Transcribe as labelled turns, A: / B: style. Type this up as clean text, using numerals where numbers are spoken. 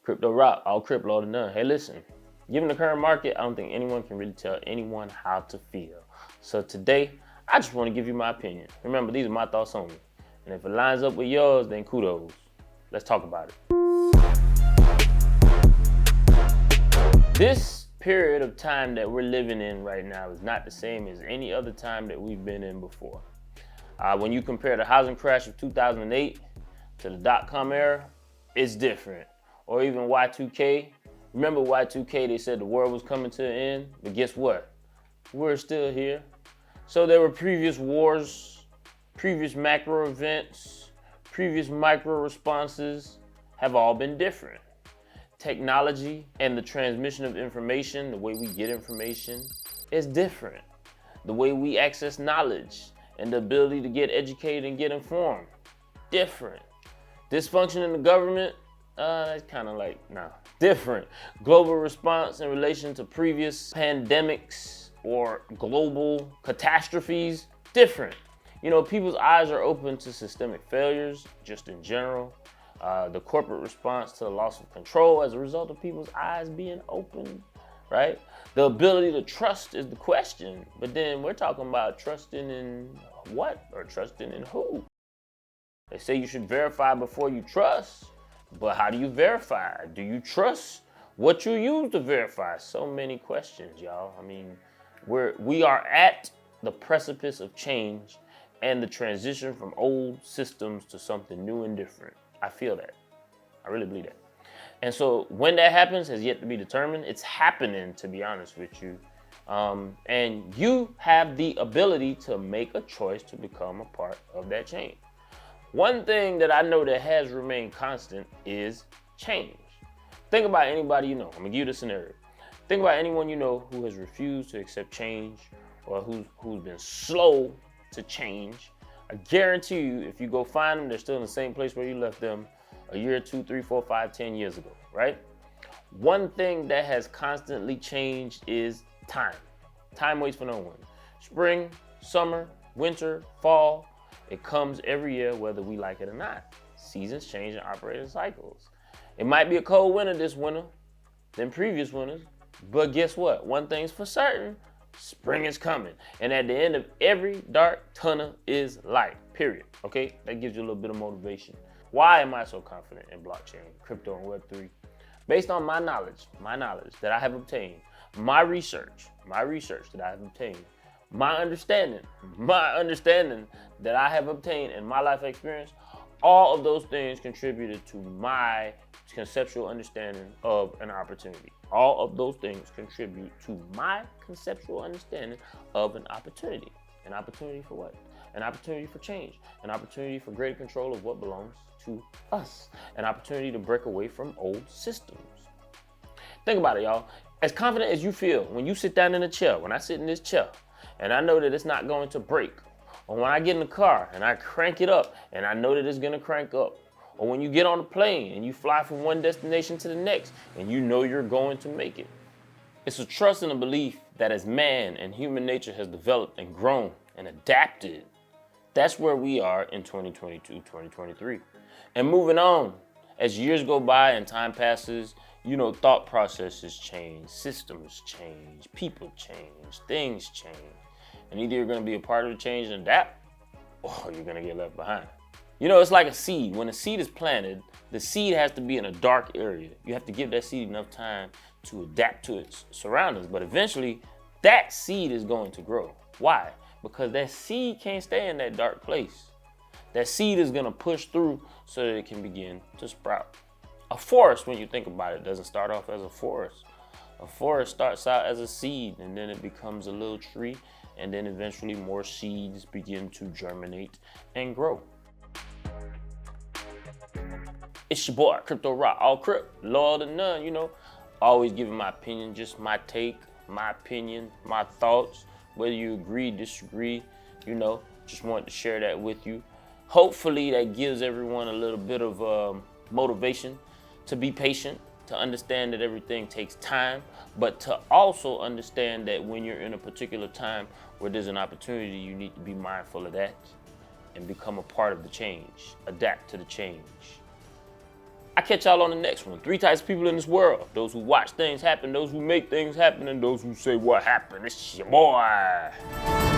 A: Crypto rock, all Cryp, low to none. Hey, listen, given the current market, I don't think anyone can really tell anyone how to feel. So today, I just want to give you my opinion. Remember, these are my thoughts only. And if it lines up with yours, then kudos. Let's talk about it. This period of time that we're living in right now is not the same as any other time that we've been in before. When you compare the housing crash of 2008 to the dot-com era, it's different. Or even Y2K. Remember Y2K, they said the world was coming to an end, but guess what? We're still here. So there were previous wars, previous macro events, previous micro responses have all been different. Technology and the transmission of information, the way we get information, is different. The way we access knowledge and the ability to get educated and get informed, different. Dysfunction in the government, that's kind of like, different. Global response in relation to previous pandemics or global catastrophes, different. You know, people's eyes are open to systemic failures, just in general. The corporate response to the loss of control as a result of people's eyes being open, right? The ability to trust is the question, but then we're talking about trusting in what or trusting in who? They say you should verify before you trust, but how do you verify? Do you trust what you use to verify? So many questions, y'all. I mean, we are at the precipice of change and the transition from old systems to something new and different. I feel that. I really believe that. And so when that happens has yet to be determined. It's happening, to be honest with you. And you have the ability to make a choice to become a part of that change. One thing that I know that has remained constant is change. Think about anybody you know. I'm gonna give you the scenario. Think about anyone you know who has refused to accept change or who's been slow to change. I guarantee you, if you go find them, they're still in the same place where you left them a year, 2, 3, 4, 5, 10 years ago, right? One thing that has constantly changed is time. Time waits for no one. Spring, summer, winter, fall, it comes every year whether we like it or not. Seasons change and operate in cycles. It might be a cold winter this winter than previous winters, but guess what? One thing's for certain, spring is coming. And at the end of every dark tunnel is light, period. Okay, that gives you a little bit of motivation. Why am I so confident in blockchain, crypto, and Web3? Based on my knowledge that I have obtained, my research that I have obtained, my understanding that I have obtained in my life experience, all of those things contributed to my conceptual understanding of an opportunity. All of those things contribute to my conceptual understanding of an opportunity. An opportunity for what? An opportunity for change. An opportunity for greater control of what belongs to us. An opportunity to break away from old systems. Think about it, y'all. As confident as you feel when you sit down in a chair, when I sit in this chair, and I know that it's not going to break, or when I get in the car and I crank it up and I know that it's gonna crank up, or when you get on a plane and you fly from one destination to the next and you know you're going to make it. It's a trust and a belief that as man and human nature has developed and grown and adapted, that's where we are in 2022, 2023. And moving on, as years go by and time passes, you know, thought processes change, systems change, people change, things change. And either you're gonna be a part of the change and adapt, or you're gonna get left behind. You know, it's like a seed. When a seed is planted, the seed has to be in a dark area. You have to give that seed enough time to adapt to its surroundings, but eventually that seed is going to grow. Why? Because that seed can't stay in that dark place. That seed is gonna push through so that it can begin to sprout. A forest, when you think about it, doesn't start off as a forest. A forest starts out as a seed and then it becomes a little tree, and then eventually more seeds begin to germinate and grow. It's your boy, Crypto Rock, all Cryp, loyal to none, you know. Always giving my opinion, just my take, my opinion, my thoughts. Whether you agree, disagree, you know, just wanted to share that with you. Hopefully that gives everyone a little bit of motivation to be patient, to understand that everything takes time, but to also understand that when you're in a particular time where there's an opportunity, you need to be mindful of that and become a part of the change, adapt to the change. I catch y'all on the next one. 3 types of people in this world: those who watch things happen, those who make things happen, and those who say what happened. It's your boy.